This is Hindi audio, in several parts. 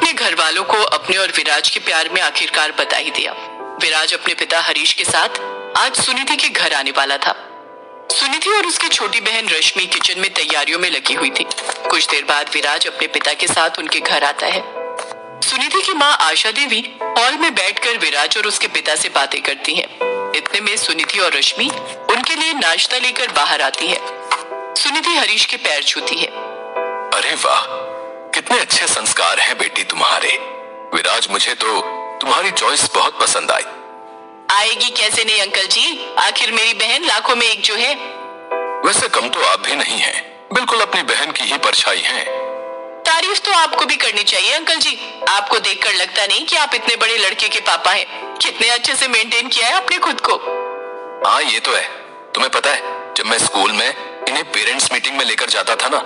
अपने घर वालों को अपने और विराज के प्यार में आखिरकार बता ही दिया। विराज अपने पिता हरीश के साथ आज सुनिधि के घर आने वाला था। सुनिधि और उसकी छोटी बहन रश्मि किचन में तैयारियों में लगी हुई थी। कुछ देर बाद विराज अपने पिता के साथ उनके घर आता है। सुनिधि की माँ आशा देवी हॉल में बैठकर विराज और उसके पिता से बातें करती हैं। इतने में सुनिधि और रश्मि उनके लिए नाश्ता लेकर बाहर आती है। सुनिधि हरीश के पैर छूती है। अरे वाह, कितने अच्छे संस्कार हैं बेटी तुम्हारे। विराज, मुझे तो तुम्हारी चॉइस बहुत पसंद आई। आएगी कैसे नहीं अंकल जी, आखिर मेरी बहन लाखों में एक जो है। वैसे कम तो आप भी नहीं हैं, बिल्कुल अपनी बहन की ही परछाई हैं। तारीफ तो आपको भी करनी चाहिए अंकल जी। आपको देखकर लगता नहीं कि आप इतने बड़े लड़के के पापा हैं। कितने अच्छे से मेंटेन किया है आपने खुद को। हाँ ये तो है। तुम्हें पता है, जब मैं स्कूल में इन्हें पेरेंट्स मीटिंग में लेकर जाता था ना,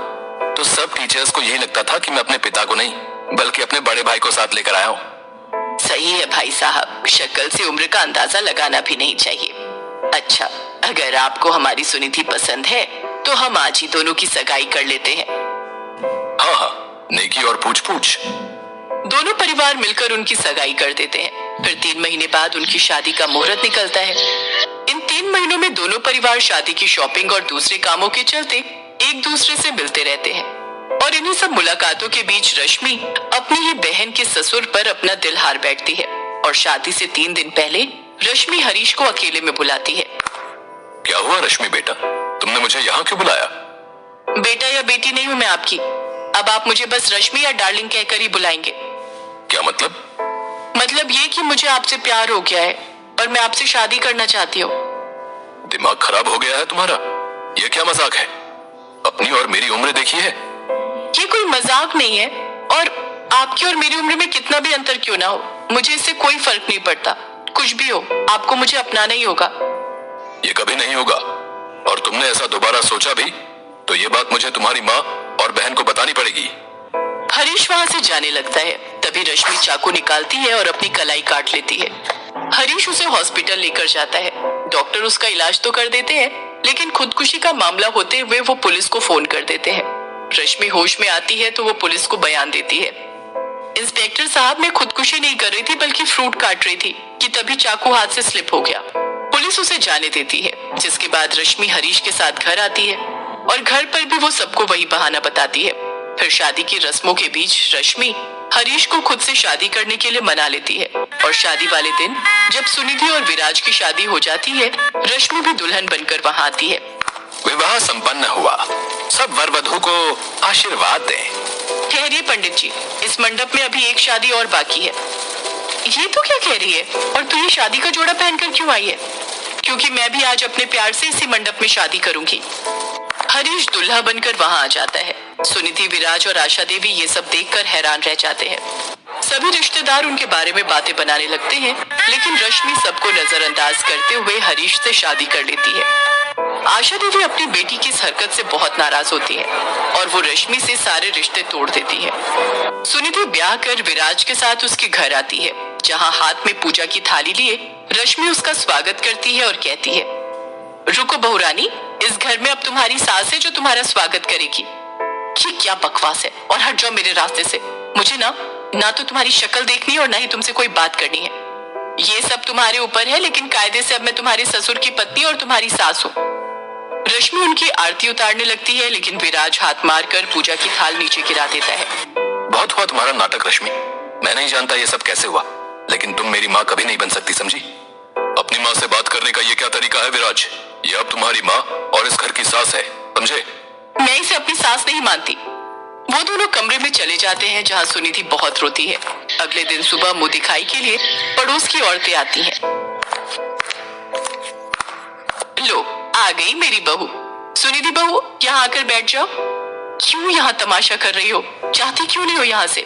तो सब टीचर्स को यही लगता था कि मैं अपने पिता को नहीं बल्कि अपने बड़े भाई को साथ लेकर आया हूँ। सही है भाई साहब, शक्ल से उम्र का अंदाजा लगाना भी नहीं चाहिए। अच्छा, अगर आपको हमारी सुनिधि पसंद है तो हम आज ही दोनों की सगाई कर लेते हैं। हाँ हाँ, नेकी और पूछ पूछ। दोनों परिवार मिलकर उनकी सगाई कर देते हैं। फिर 3 महीने बाद उनकी शादी का मुहूर्त निकलता है। इन 3 महीनों में दोनों परिवार शादी की शॉपिंग और दूसरे कामों के चलते एक दूसरे से मिलते रहते हैं। और इन्हीं सब मुलाकातों के बीच रश्मि अपनी ही बहन के ससुर पर अपना दिल हार बैठती है और शादी से 3 दिन पहले रश्मि हरीश को अकेले में बुलाती है। क्या हुआ रश्मि बेटा, तुमने मुझे यहाँ क्यों बुलाया? बेटा या बेटी नहीं हूँ मैं आपकी। अब आप मुझे बस रश्मि या डार्लिंग कहकर ही बुलाएंगे। क्या मतलब? मतलब ये कि मुझे आपसे प्यार हो गया है और मैं आपसे शादी करना चाहती हूँ। दिमाग खराब हो गया है तुम्हारा? ये क्या मजाक है? अपनी और मेरी उम्र देखी है? ये कोई मजाक नहीं है, और आपकी और मेरी उम्र में कितना भी अंतर क्यों ना हो, मुझे इससे कोई फर्क नहीं पड़ता। कुछ भी हो, आपको मुझे अपनाना ही होगा। ये कभी नहीं होगा, और तुमने ऐसा दोबारा सोचा भी तो ये बात मुझे तुम्हारी माँ और बहन को बतानी पड़ेगी। हरीश वहाँ से जाने लगता है। तभी रश्मि चाकू निकालती है और अपनी कलाई काट लेती है। हरीश उसे हॉस्पिटल लेकर जाता है। डॉक्टर उसका इलाज तो कर देते हैं, लेकिन खुदकुशी का मामला होते हुए वो पुलिस को फोन कर देते हैं। रश्मि होश में आती है तो वो पुलिस को बयान देती है। इंस्पेक्टर साहब, मैं खुदकुशी नहीं कर रही थी बल्कि फ्रूट काट रही थी कि तभी चाकू हाथ से स्लिप हो गया। पुलिस उसे जाने देती है, जिसके बाद रश्मि हरीश के साथ घर आती है और घर पर भी वो सबको वही बहाना बताती है। फिर शादी की रस्मों के बीच रश्मि हरीश को खुद से शादी करने के लिए मना लेती है और शादी वाले दिन जब सुनिधि और विराज की शादी हो जाती है, रश्मि भी दुल्हन बनकर वहाँ आती है। विवाह संपन्न हुआ, सब वर वधू को आशीर्वाद दें। ठहरिए पंडित जी, इस मंडप में अभी एक शादी और बाकी है। ये तो क्या कह रही है? और तू ये शादी का जोड़ा पहनकर क्यों आई है? क्योंकि मैं भी आज अपने प्यार से इसी मंडप में शादी करूंगी। हरीश दूल्हा बनकर वहाँ आ जाता है। सुनिधि, विराज और आशा देवी ये सब देखकर हैरान रह जाते हैं। सभी रिश्तेदार उनके बारे में बातें बनाने लगते हैं, लेकिन रश्मि सबको नजरअंदाज करते हुए हरीश से शादी कर लेती है। आशा देवी अपनी बेटी की इस हरकत से बहुत नाराज होती है और वो रश्मि से सारे रिश्ते तोड़ देती है। सुनिधि ब्याह कर विराज के साथ उसके घर आती है, जहाँ हाथ में पूजा की थाली लिए रश्मि उसका स्वागत करती है और कहती है, रुको बहू रानी, इस घर में अब तुम्हारी सास है जो तुम्हारा स्वागत करेगी। ये क्या बकवास है, और हट जाओ मेरे रास्ते से। मुझे ना तो तुम्हारी शक्ल देखनी है और ना ही तुमसे कोई बात करनी है। ये सब तुम्हारे ऊपर है, लेकिन कायदे से अब मैं तुम्हारे ससुर की पत्नी और तुम्हारी सास हूँ। रश्मि उनकी आरती उतारने लगती है, लेकिन विराज हाथ मारकर पूजा की थाल नीचे गिरा देता है। बहुत हुआ तुम्हारा नाटक रश्मि। मैं नहीं जानता ये सब कैसे हुआ, लेकिन तुम मेरी माँ कभी नहीं बन सकती, समझी? अपनी माँ से बात करने का ये क्या तरीका है विराज? ये अब तुम्हारी माँ और इस घर की सास है, समझे? मैं इसे अपनी सास नहीं मानती। वो दोनों कमरे में चले जाते हैं, जहाँ सुनिधि बहुत रोती है। अगले दिन सुबह मुंह दिखाई के लिए पड़ोस की औरतें आती हैं। लो, आ गई मेरी बहू। सुनिधि बहू, यहाँ आकर बैठ जाओ। क्यों यहाँ तमाशा कर रही हो? चाहती क्यों नहीं हो यहाँ से?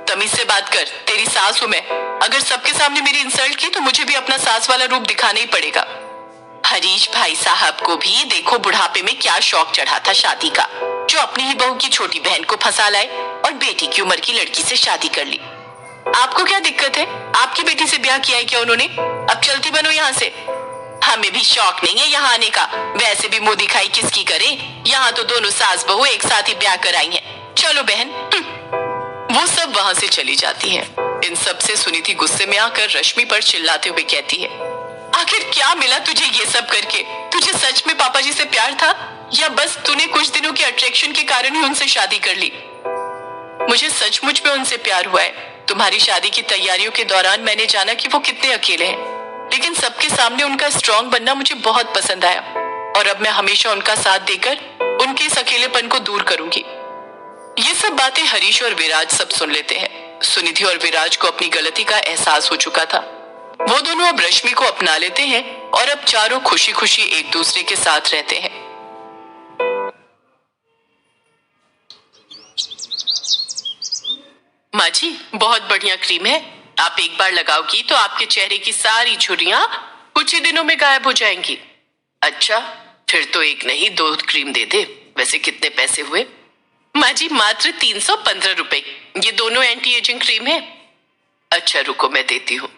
तमीज से बात कर, तेरी सास हूँ मैं। अगर सबके सामने मेरी इंसल्ट की तो मुझे भी अपना सास वाला रूप दिखाना ही पड़ेगा। हरीश भाई साहब को भी देखो बुढ़ापे में क्या शौक चढ़ा था शादी का, जो अपनी ही बहू की छोटी बहन को फंसा लाए और बेटी की उम्र की लड़की से शादी कर ली। आपको क्या दिक्कत है? आपकी बेटी से ब्याह किया है क्या उन्होंने? अब चलती बनो यहाँ से। हमें भी शौक नहीं है यहाँ आने का। वैसे भी मुंह दिखाई किसकी करें? यहाँ तो दोनों सास बहू एक साथ ही ब्याह कर आई हैं। चलो बहन। वो सब वहां से चली जाती हैं। इन सब से सुनिधि गुस्से में आकर रश्मि पर चिल्लाते हुए कहती है, आखिर क्या मिला तुझे ये सब करके? तुझे सच में पापा जी से प्यार था या बस तूने कुछ दिनों के अट्रैक्शन के कारण ही उनसे शादी कर ली? मुझे सचमुच में उनसे प्यार हुआ है। तुम्हारी शादी की तैयारियों के दौरान मैंने जाना कि वो कितने अकेले हैं, लेकिन सबके सामने उनका स्ट्रांग बनना मुझे बहुत पसंद आया और अब मैं हमेशा उनका साथ देकर उनके इस अकेलेपन को दूर करूंगी। ये सब बातें हरीश और विराज सब सुन लेते हैं। सुनिधि और विराज को अपनी गलती का एहसास हो चुका था। वो दोनों अब रश्मि को अपना लेते हैं और अब चारों खुशी खुशी एक दूसरे के साथ रहते हैं। माँ जी, बहुत बढ़िया क्रीम है। आप एक बार लगाओगी तो आपके चेहरे की सारी झुर्रियां कुछ ही दिनों में गायब हो जाएंगी। अच्छा, फिर तो एक नहीं 2 क्रीम दे दे। वैसे कितने पैसे हुए? माँ जी, मात्र 315 रुपए। ये दोनों एंटी एजिंग क्रीम है। अच्छा रुको, मैं देती हूँ।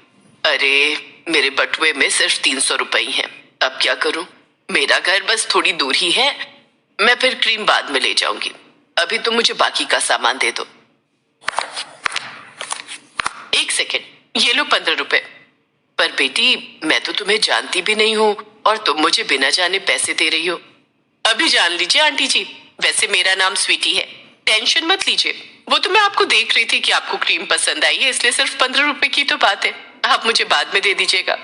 अरे मेरे बटुए में सिर्फ 300 रुपए ही हैं। अब क्या करूं? मेरा घर बस थोड़ी दूर ही है। मैं फिर क्रीम बाद में ले जाऊंगी। अभी तो मुझे बाकी का सामान दे दो। 1 सेकेंड, ये लो 15 रुपए। पर बेटी, मैं तो तुम्हें जानती भी नहीं हूँ और तुम मुझे बिना जाने पैसे दे रही हो। अभी जान लीजिए आंटी जी, वैसे मेरा नाम स्वीटी है। टेंशन मत लीजिए। वो तो मैं आपको देख रही थी कि आपको क्रीम पसंद आई है, इसलिए सिर्फ 15 रुपए की तो बात है। आप मुझे बाद में दे दीजिएगा।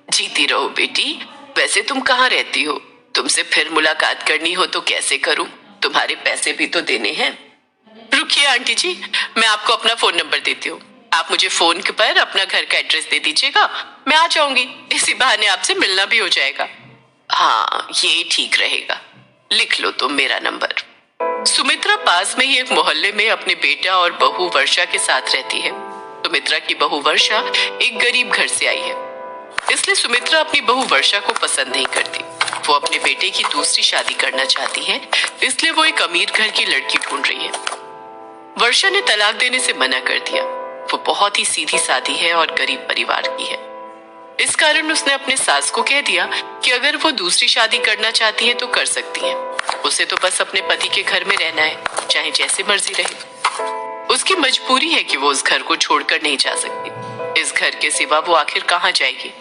जीती रहो बेटी। वैसे तुम कहाँ रहती हो? तुमसे फिर मुलाकात करनी हो तो कैसे करूं? तुम्हारे पैसे भी तो देने हैं। रुकिए आंटी जी, मैं आपको अपना फोन नंबर देती हूँ। आप मुझे फोन पर अपना घर का एड्रेस दे दीजिएगा, मैं आ जाऊंगी। इसी बहाने आपसे मिलना भी हो जाएगा। हाँ, ये ठीक रहेगा। लिख लो तुम मेरा नंबर। सुमित्रा पास में ही एक मोहल्ले में अपने बेटा और बहू वर्षा के साथ रहती है। सुमित्रा की बहू वर्षा एक गरीब घर से आई है, इसलिए सुमित्रा अपनी बहू वर्षा को पसंद नहीं करती। वो अपने बेटे की दूसरी शादी करना चाहती है, इसलिए वो एक अमीर घर की लड़की ढूंढ रही है। वर्षा ने तलाक देने से मना कर दिया। वो बहुत ही सीधी सादी है और गरीब परिवार की है। इस कारण उसने अपने सास को कह दिया कि अगर वो दूसरी शादी करना चाहती है तो कर सकती है। उसे तो बस अपने पति के घर में रहना है, चाहे जैसे मर्जी रहे। उसकी मजबूरी है कि वो उस घर को छोड़कर नहीं जा सकती। इस घर के सिवा वो आखिर कहाँ जाएगी?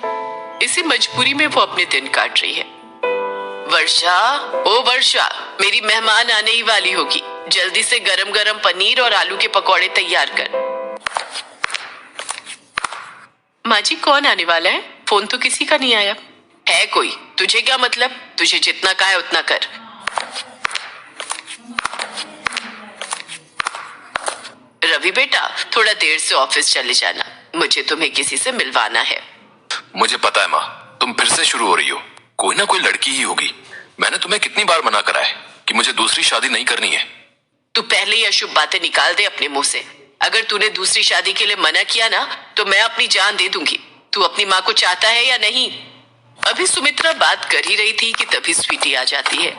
इसी मजबूरी में वो अपने दिन काट रही है। वर्षा, ओ वर्षा, मेरी मेहमान आने ही वाली होगी। जल्दी से गरम गरम पनीर और आलू के पकौड़े तैयार कर। माँ जी, कौन आने वाला है? फोन तो किसी का नहीं आया। है कोई? तुझे क्या मतलब? तुझे जितना कहा है उतना कर। रवि बेटा, थोड़ा देर से ऑफिस चले जाना, मुझे तुम्हें किसी से मिलवाना है। मुझे पता है माँ, तुम फिर से शुरू हो रही हो। कोई ना कोई लड़की ही होगी। मैंने तुम्हें कितनी बार मना करा है कि मुझे दूसरी शादी नहीं करनी है। तू पहले ही अशुभ बातें निकाल दे अपने मुंह से। अगर तूने दूसरी शादी के लिए मना किया ना तो मैं अपनी जान दे दूंगी। तू अपनी माँ को चाहता है या नहीं? अभी सुमित्रा बात कर ही रही थी कि तभी स्वीटी आ जाती है।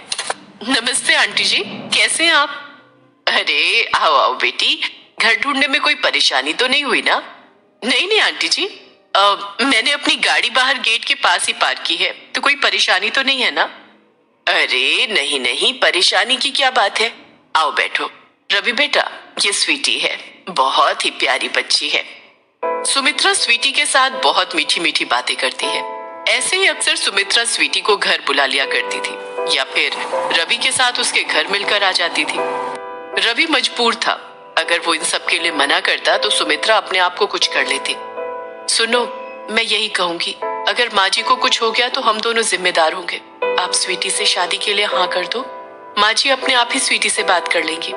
नमस्ते आंटी जी, कैसे हैं आप? अरे आओ आओ बेटी, घर ढूंढने में कोई परेशानी तो नहीं हुई ना? नहीं नहीं आंटी जी, मैंने अपनी गाड़ी बाहर गेट के पास ही पार्क की है, तो कोई परेशानी तो नहीं है ना? अरे नहीं नहीं, परेशानी की क्या बात है। आओ बैठो। रवि बेटा, ये स्वीटी है, बहुत ही प्यारी बच्ची है। सुमित्रा स्वीटी के साथ बहुत मीठी मीठी बातें करती है। ऐसे ही अक्सर सुमित्रा स्वीटी को घर बुला लिया करती थी या फिर रवि के साथ उसके घर मिलकर आ जाती थी। रवि मजबूर था। अगर वो इन सब के लिए मना करता तो सुमित्रा अपने आप को कुछ कर लेती। सुनो, मैं यही कहूंगी, अगर माँ जी को कुछ हो गया तो हम दोनों जिम्मेदार होंगे। आप स्वीटी से शादी के लिए हाँ कर दो, माँ जी अपने आप ही स्वीटी से बात कर लेंगी।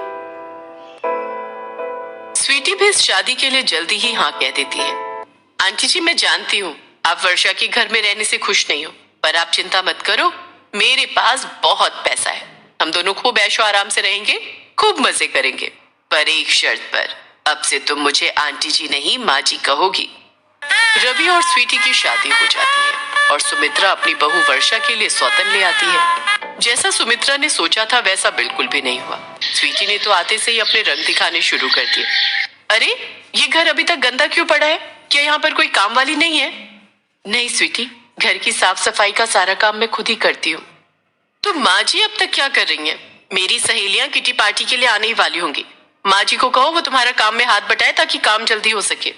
स्वीटी भी इस शादी के लिए जल्दी ही हाँ कह देती है। आंटी जी, मैं जानती हूँ आप वर्षा के घर में रहने से खुश नहीं हो, पर आप चिंता मत करो, मेरे पास बहुत पैसा है। हम दोनों खूब ऐशो आराम से रहेंगे, खूब मजे करेंगे, पर एक शर्त पर। अब से तुम मुझे आंटी जी नहीं माँ जी कहोगी। रवि और स्वीटी की शादी हो जाती है और सुमित्रा अपनी बहू वर्षा के लिए सौतन ले आती है। जैसा सुमित्रा ने सोचा था वैसा बिल्कुल भी नहीं हुआ। स्वीटी ने तो आते से ही अपने रंग दिखाने शुरू कर दिए। अरे, ये घर अभी तक गंदा क्यों पड़ा है? क्या यहाँ पर कोई काम वाली नहीं है? नहीं स्वीटी, घर की साफ सफाई का सारा काम मैं खुद ही करती हूँ। तो माँ जी अब तक क्या कर रही हैं? मेरी सहेलियां किटी पार्टी के लिए आने ही वाली होंगी। माँ जी को कहो वो तुम्हारा काम में हाथ बटाए ताकि काम जल्दी हो सके।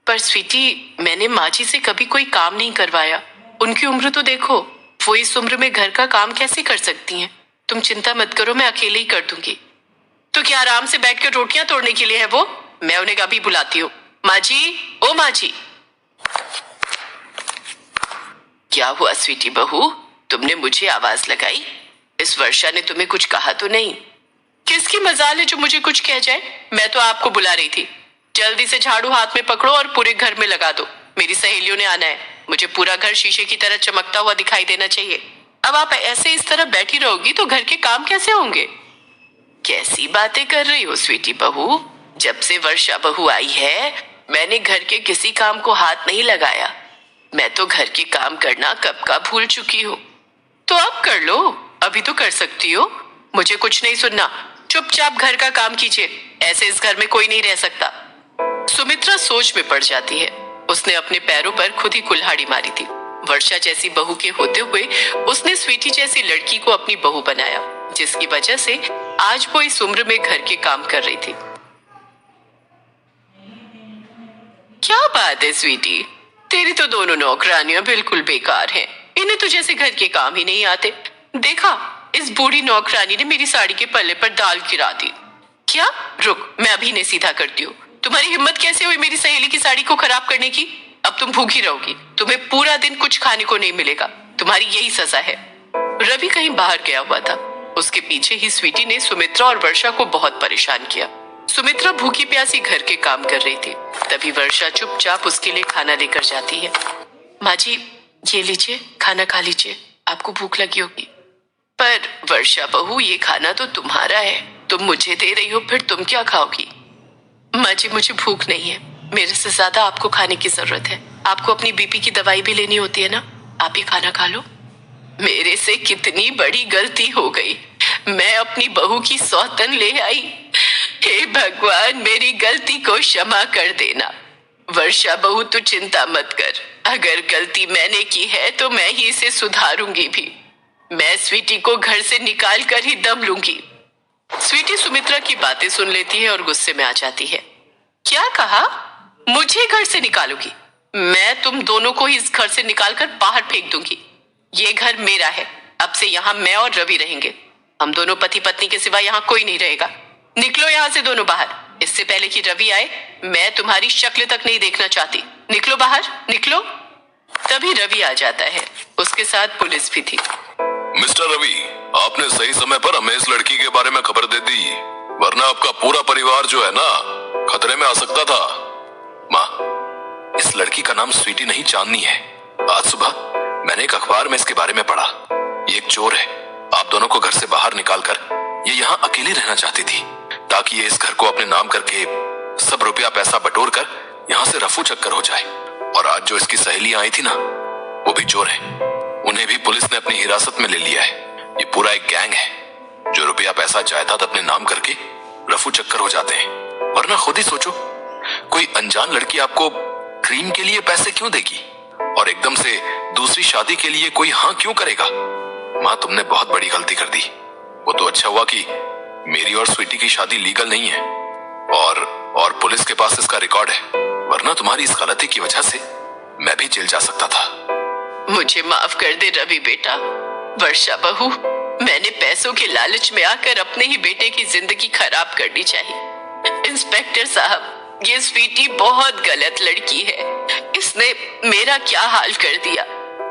पर स्वीटी, मैंने माँ जी से कभी कोई काम नहीं करवाया। उनकी उम्र तो देखो, वो इस उम्र में घर का काम कैसे कर सकती हैं? तुम चिंता मत करो, मैं अकेले ही कर दूंगी। तो क्या आराम से बैठकर रोटियां तोड़ने के लिए है वो? मैं उन्हें अभी बुलाती हूँ। माँ जी, ओ माँ जी। क्या हुआ स्वीटी बहू, तुमने मुझे आवाज लगाई? इस वर्षा ने तुम्हें कुछ कहा तो नहीं? किसकी मजाल है जो मुझे कुछ कह जाए? मैं तो आपको बुला रही थी। जल्दी से झाड़ू हाथ में पकड़ो और पूरे घर में लगा दो। मेरी सहेलियों ने आना है। मुझे पूरा घर शीशे की तरह चमकता हुआ दिखाई देना चाहिए। अब आप ऐसे इस तरह बैठी रहोगी तो घर के काम कैसे होंगे? कैसी बातें कर रही हो स्वीटी बहू? जब से वर्षा बहू आई है मैंने घर के किसी काम को हाथ नहीं लगाया। मैं तो घर के काम करना कब का भूल चुकी हूँ। तो अब कर लो, अभी तो कर सकती हो। मुझे कुछ नहीं सुनना, चुपचाप घर का काम कीजिए। ऐसे इस घर में कोई नहीं रह सकता। सुमित्रा सोच में पड़ जाती है। उसने अपने पैरों पर खुद ही कुल्हाड़ी मारी थी। वर्षा जैसी बहू के होते हुए उसने स्वीटी जैसी लड़की को अपनी बहू बनाया, जिसकी वजह से आज वो इस उम्र में घर के काम कर रही थी। क्या बात है स्वीटी, तेरी तो दोनों नौकरानियां बिल्कुल बेकार हैं। इन्हें तो जैसे घर के काम ही नहीं आते। देखा, इस बूढ़ी नौकरानी ने मेरी साड़ी के पल्ले पर दाल गिरा दी। क्या? रुक, मैं अभी इन्हें सीधा करती हूँ। तुम्हारी हिम्मत कैसे हुई मेरी सहेली की साड़ी को खराब करने की? अब तुम भूखी रहोगी, तुम्हें पूरा दिन कुछ खाने को नहीं मिलेगा। तुम्हारी यही सजा है। रवि कहीं बाहर गया हुआ था। उसके पीछे ही स्वीटी ने सुमित्रा और वर्षा को बहुत परेशान किया। सुमित्रा भूखी प्यासी घर के काम कर रही थी। तभी वर्षा चुपचाप उसके लिए खाना लेकर जाती है। माँ जी, ये लीजिए, खाना खा लीजिए, आपको भूख लगी होगी। पर वर्षा बहू, ये खाना तो तुम्हारा है, तुम मुझे दे रही हो, फिर तुम क्या खाओगी? माँ जी, मुझे भूख नहीं है, मेरे से ज्यादा आपको खाने की जरूरत है। आपको अपनी बीपी की दवाई भी लेनी होती है ना, आप ही खाना खा लो। मेरे से कितनी बड़ी गलती हो गई, मैं अपनी बहू की सौतन ले आई। हे भगवान, मेरी गलती को क्षमा कर देना। वर्षा बहू, तू चिंता मत कर, अगर गलती मैंने की है तो मैं ही इसे सुधारूंगी भी। मैं स्वीटी को घर से निकाल कर ही दम लूंगी। स्वीटी सुमित्रा की बातें सुन लेती है और गुस्से में आ जाती है। क्या कहा? मुझे घर से निकालोगी? मैं तुम दोनों को ही इस घर से निकालकर बाहर फेंक दूंगी। ये घर मेरा है, अब से यहाँ मैं और रवि रहेंगे। हम दोनों पति पत्नी के सिवा यहाँ कोई नहीं रहेगा। निकलो यहाँ से दोनों बाहर। इससे पहले कि रवि आए, मैं तुम्हारी शक्ल तक नहीं देखना चाहती। निकलो बाहर, निकलो। तभी रवि आ जाता है, उसके साथ पुलिस भी थी। मिस्टर रवि, आपने सही समय पर हमें इस लड़की के बारे में खबर दे दी, वरना आपका पूरा परिवार जो है ना, खतरे में आ सकता था। माँ, इस लड़की का नाम स्वीटी नहीं, चांदनी है। आज सुबह मैंने एक अखबार में इसके बारे में पढ़ा। ये एक चोर है। आप दोनों को घर से बाहर निकालकर ये यहाँ अकेली रहना चाहती थी, ताकि ये इस घर को अपने नाम करके सब रुपया पैसा बटोर कर यहाँ से रफू चक्कर हो जाए। और आज जो इसकी सहेलियां आई थी ना, वो भी चोर है। उन्हें भी पुलिस ने अपनी हिरासत में ले लिया है। ये पूरा एक गैंग है जो रुपया पैसा जायदाद अपने नाम करके रफू चक्कर हो जाते हैं। वरना खुद ही सोचो, कोई अनजान लड़की आपको क्रीम के लिए पैसे क्यों देगी और एकदम से दूसरी शादी के लिए कोई हाँ क्यों करेगा? माँ, तुमने बहुत बड़ी गलती कर दी। वो तो अच्छा हुआ कि मेरी और स्वीटी की शादी लीगल नहीं है और पुलिस के पास इसका रिकॉर्ड है, वरना तुम्हारी इस गलती की वजह से मैं भी जेल जा सकता था। मुझे माफ कर दे रवि बेटा। वर्षा बहू, मैंने पैसों के लालच में आकर अपने ही बेटे की जिंदगी खराब करनी चाहिए। इंस्पेक्टर साहब, ये स्वीटी बहुत गलत लड़की है। इसने मेरा क्या हाल कर दिया।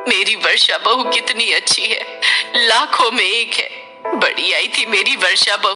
मेरी वर्षा बहू कितनी अच्छी है, लाखों में एक है। बड़ी आई थी मेरी वर्षा बहू।